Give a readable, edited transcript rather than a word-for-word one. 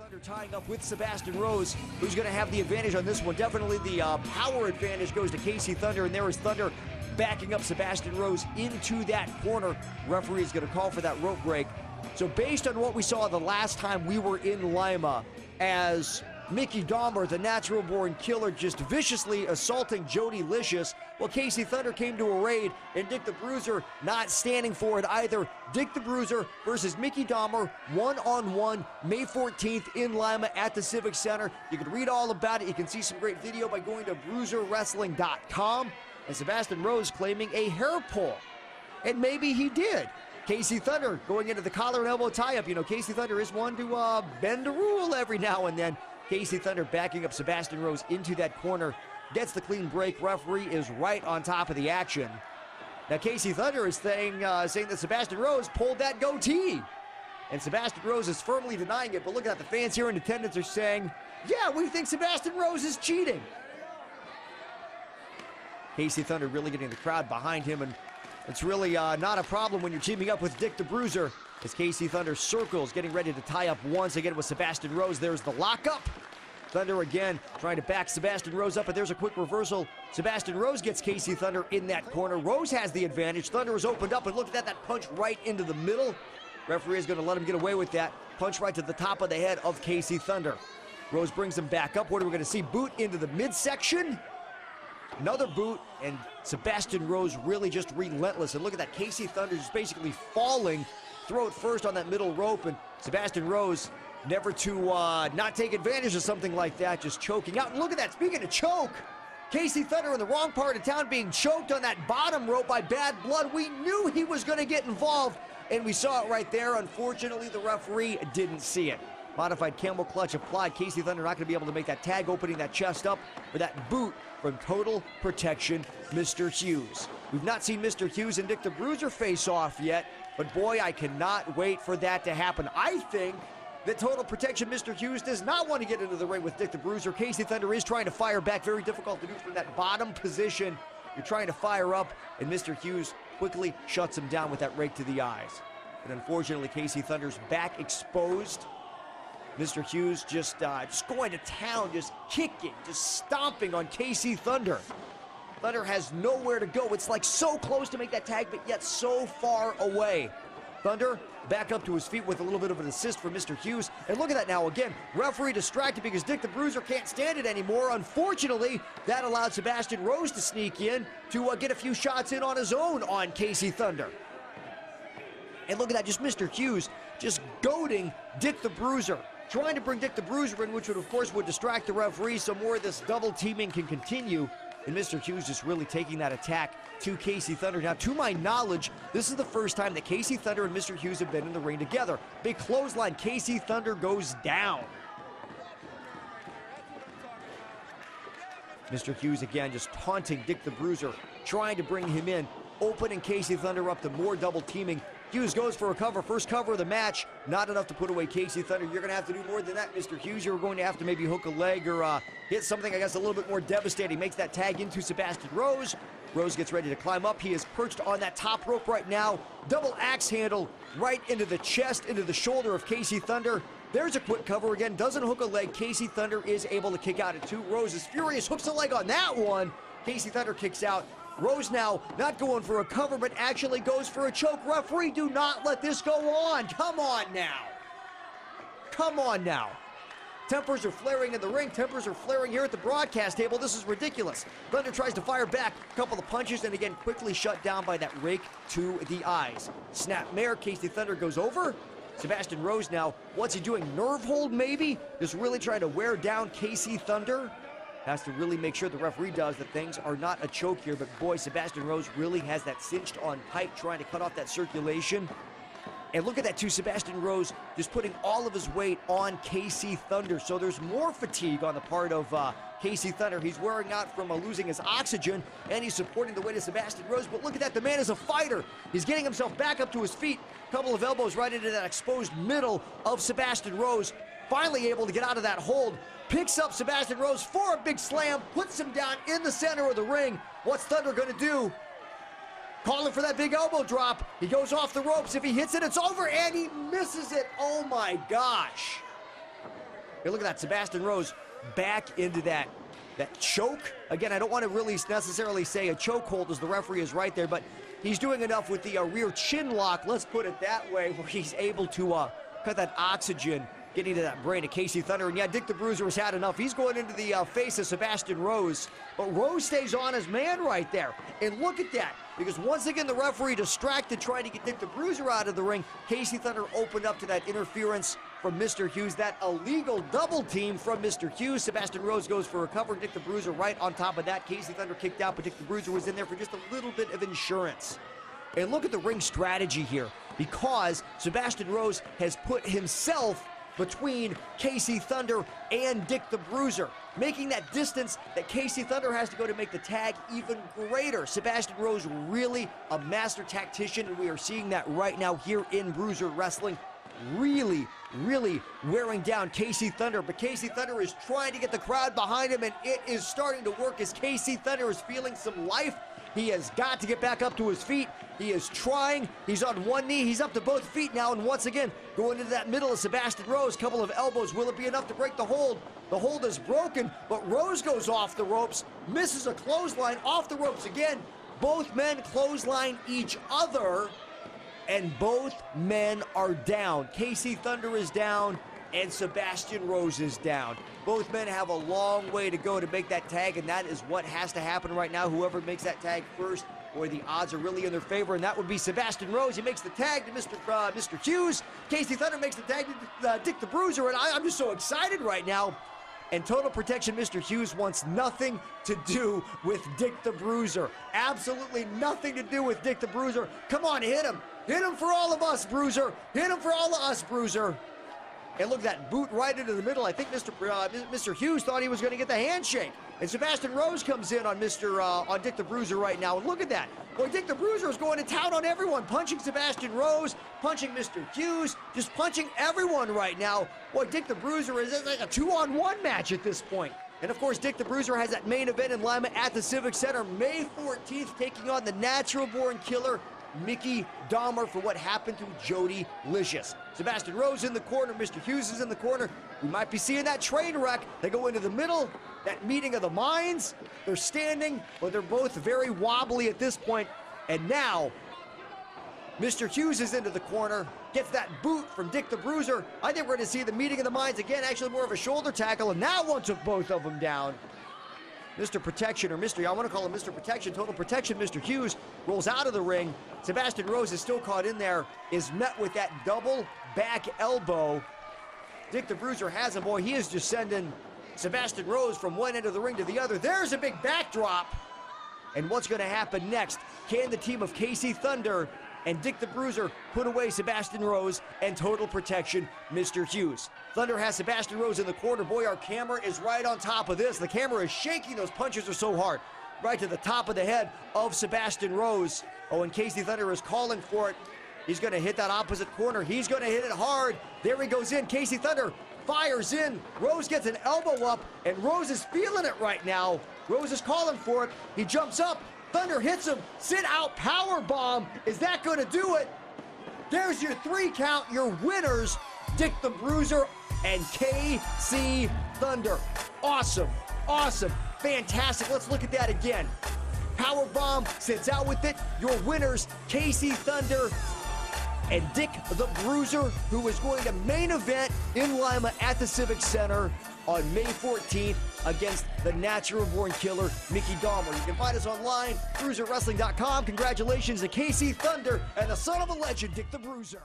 Thunder tying up with Sebastian Rose, who's going to have the advantage on this one. Definitely the power advantage goes to KC Thunder, and there is Thunder backing up Sebastian Rose into that corner. Referee is going to call for that rope break. So based on what we saw the last time we were in Lima, as Mickey Dahmer, the natural-born killer, just viciously assaulting Jody Licious, well, KC Thunder came to a raid, and Dick the Bruiser not standing for it either. Dick the Bruiser versus Mickey Dahmer, one-on-one, May 14th in Lima at the Civic Center. You can read all about it. You can see some great video by going to bruiserwrestling.com. And Sebastian Rose claiming a hair pull. And maybe he did. KC Thunder going into the collar and elbow tie-up. You know, KC Thunder is one to bend a rule every now and then. KC Thunder backing up Sebastian Rose into that corner. Gets the clean break. Referee is right on top of the action. Now KC Thunder is saying that Sebastian Rose pulled that goatee. And Sebastian Rose is firmly denying it. But look at that, the fans here in attendance are saying, yeah, we think Sebastian Rose is cheating. KC Thunder really getting the crowd behind him, and it's really not a problem when you're teaming up with Dick the Bruiser, as KC Thunder circles, getting ready to tie up once again with Sebastian Rose. There's the lockup. Thunder again trying to back Sebastian Rose up, but there's a quick reversal. Sebastian Rose gets KC Thunder in that corner. Rose has the advantage. Thunder is opened up, and look at that punch right into the middle. Referee is going to let him get away with that. Punch right to the top of the head of KC Thunder. Rose brings him back up. What are we going to see? Boot into the midsection. Another boot, and Sebastian Rose really just relentless. And look at that, KC Thunder just basically falling, throat first on that middle rope, and Sebastian Rose never to not take advantage of something like that, just choking out. And look at that, speaking of choke, KC Thunder in the wrong part of town being choked on that bottom rope by Bad Blood. We knew he was going to get involved, and we saw it right there. Unfortunately, the referee didn't see it. Modified camel clutch applied. KC Thunder not going to be able to make that tag, opening that chest up for that boot from Total Protection, Mr. Hughes. We've not seen Mr. Hughes and Dick the Bruiser face off yet, but boy, I cannot wait for that to happen. I think that Total Protection, Mr. Hughes, does not want to get into the ring with Dick the Bruiser. KC Thunder is trying to fire back. Very difficult to do from that bottom position. You're trying to fire up, and Mr. Hughes quickly shuts him down with that rake to the eyes. And unfortunately, KC Thunder's back exposed. Mr. Hughes just going to town, just kicking, just stomping on KC Thunder. Thunder has nowhere to go. It's like so close to make that tag, but yet so far away. Thunder back up to his feet with a little bit of an assist from Mr. Hughes. And look at that now again. Referee distracted because Dick the Bruiser can't stand it anymore. Unfortunately, that allowed Sebastian Rose to sneak in to get a few shots in on his own on KC Thunder. And look at that, just Mr. Hughes just goading Dick the Bruiser. Trying to bring Dick the Bruiser in, which would, of course, would distract the referee so more of this double teaming can continue. And Mr. Hughes just really taking that attack to KC Thunder. Now, to my knowledge, this is the first time that KC Thunder and Mr. Hughes have been in the ring together. Big clothesline, KC Thunder goes down. Mr. Hughes again just taunting Dick the Bruiser, trying to bring him in, opening KC Thunder up to more double teaming. Hughes goes for a cover, first cover of the match. Not enough to put away KC Thunder. You're going to have to do more than that, Mr. Hughes. You're going to have to maybe hook a leg or hit something, I guess, a little bit more devastating. Makes that tag into Sebastian Rose. Rose gets ready to climb up. He is perched on that top rope right now. Double axe handle right into the chest, into the shoulder of KC Thunder. There's a quick cover again. Doesn't hook a leg. KC Thunder is able to kick out at two. Rose is furious. Hooks a leg on that one. KC Thunder kicks out. Rose now not going for a cover, but actually goes for a choke. Referee, do not let this go on. Come on now. Come on now. Tempers are flaring in the ring. Tempers are flaring here at the broadcast table. This is ridiculous. Thunder tries to fire back. A couple of punches, and again, quickly shut down by that rake to the eyes. Snap mare. KC Thunder goes over. Sebastian Rose now, what's he doing? Nerve hold, maybe? Just really trying to wear down KC Thunder. Has to really make sure the referee does that things are not a choke here, but boy, Sebastian Rose really has that cinched on tight, trying to cut off that circulation. And look at that too, Sebastian Rose just putting all of his weight on KC Thunder, so there's more fatigue on the part of KC Thunder. He's wearing out from losing his oxygen, and he's supporting the weight of Sebastian Rose, but look at that, the man is a fighter. He's getting himself back up to his feet, couple of elbows right into that exposed middle of Sebastian Rose, finally able to get out of that hold. Picks up Sebastian Rose for a big slam, puts him down in the center of the ring. What's Thunder going to do? Calling for that big elbow drop. He goes off the ropes. If he hits it, it's over, and he misses it. Oh my gosh. Hey, look at that, Sebastian Rose back into that choke. Again, I don't want to really necessarily say a chokehold, as the referee is right there, but he's doing enough with the rear chin lock, let's put it that way, where he's able to cut that oxygen getting to that brain of Casey Thunder. And yeah, Dick the Bruiser has had enough. He's going into the face of Sebastian Rose, but Rose stays on his man right there. And look at that, because once again the referee distracted trying to get Dick the Bruiser out of the ring. Casey Thunder opened up to that interference from Mr. Hughes, that illegal double team from Mr. Hughes. Sebastian Rose goes for a cover. Dick the Bruiser right on top of that. Casey Thunder kicked out, but Dick the Bruiser was in there for just a little bit of insurance. And look at the ring strategy here, because Sebastian Rose has put himself between Casey Thunder and Dick the Bruiser, making that distance that Casey Thunder has to go to make the tag even greater. Sebastian Rose, really a master tactician, and we are seeing that right now here in Bruiser Wrestling. Really wearing down Casey Thunder, but Casey Thunder is trying to get the crowd behind him, and it is starting to work as Casey Thunder is feeling some life. He has got to get back up to his feet. He is trying. He's on one knee. He's up to both feet now, and once again, going into that middle of Sebastian Rose. Couple of elbows. Will it be enough to break the hold? The hold is broken, but Rose goes off the ropes, misses a clothesline, off the ropes again. Both men clothesline each other, and both men are down. Casey Thunder is down, and Sebastian Rose is down. Both men have a long way to go to make that tag, and that is what has to happen right now. Whoever makes that tag first, boy, the odds are really in their favor, and that would be Sebastian Rose. He makes the tag to Mr. Hughes. Casey Thunder makes the tag to Dick the Bruiser, and I'm just so excited right now. And Total Protection, Mr. Hughes wants nothing to do with Dick the Bruiser. Absolutely nothing to do with Dick the Bruiser. Come on, hit him. Hit him for all of us, Bruiser. Hit him for all of us, Bruiser. And look at that boot right into the middle. I think Mr. Hughes thought he was going to get the handshake. And Sebastian Rose comes in on on Dick the Bruiser right now. And look at that. Boy, Dick the Bruiser is going to town on everyone. Punching Sebastian Rose, punching Mr. Hughes, just punching everyone right now. Boy, Dick the Bruiser is like a 2-on-1 match at this point. And of course, Dick the Bruiser has that main event in Lima at the Civic Center, May 14th, taking on the natural-born killer, Mickey Dahmer, for what happened to Jody Licious. Sebastian Rose in the corner, Mr. Hughes is in the corner. We might be seeing that train wreck. They go into the middle, that meeting of the minds. They're standing, but they're both very wobbly at this point. And now, Mr. Hughes is into the corner, gets that boot from Dick the Bruiser. I think we're going to see the meeting of the minds again, actually more of a shoulder tackle, and that one took both of them down. Mr. Protection, or I want to call him Mr. Protection, Total Protection, Mr. Hughes rolls out of the ring. Sebastian Rose is still caught in there, is met with that double back elbow. Dick the Bruiser has him. Boy, he is just sending Sebastian Rose from one end of the ring to the other. There's a big backdrop. And what's going to happen next? Can the team of Casey Thunder and Dick the Bruiser put away Sebastian Rose and Total Protection, Mr. Hughes? Thunder has Sebastian Rose in the corner. Boy, our camera is right on top of this. The camera is shaking. Those punches are so hard. Right to the top of the head of Sebastian Rose. Oh, and Casey Thunder is calling for it. He's going to hit that opposite corner. He's going to hit it hard. There he goes in. Casey Thunder fires in. Rose gets an elbow up, and Rose is feeling it right now. Rose is calling for it. He jumps up. Thunder hits him. Sit out power bomb. Is that going to do it? There's your 3 count. Your winners, Dick the Bruiser and Casey Thunder. Awesome. Awesome. Fantastic. Let's look at that again. Power bomb sits out with it. Your winners, Casey Thunder and Dick the Bruiser, who is going to main event in Lima at the Civic Center on May 14th against the natural-born killer, Mickey Dahmer. You can find us online, BruiserWrestling.com. Congratulations to Casey Thunder and the son of a legend, Dick the Bruiser.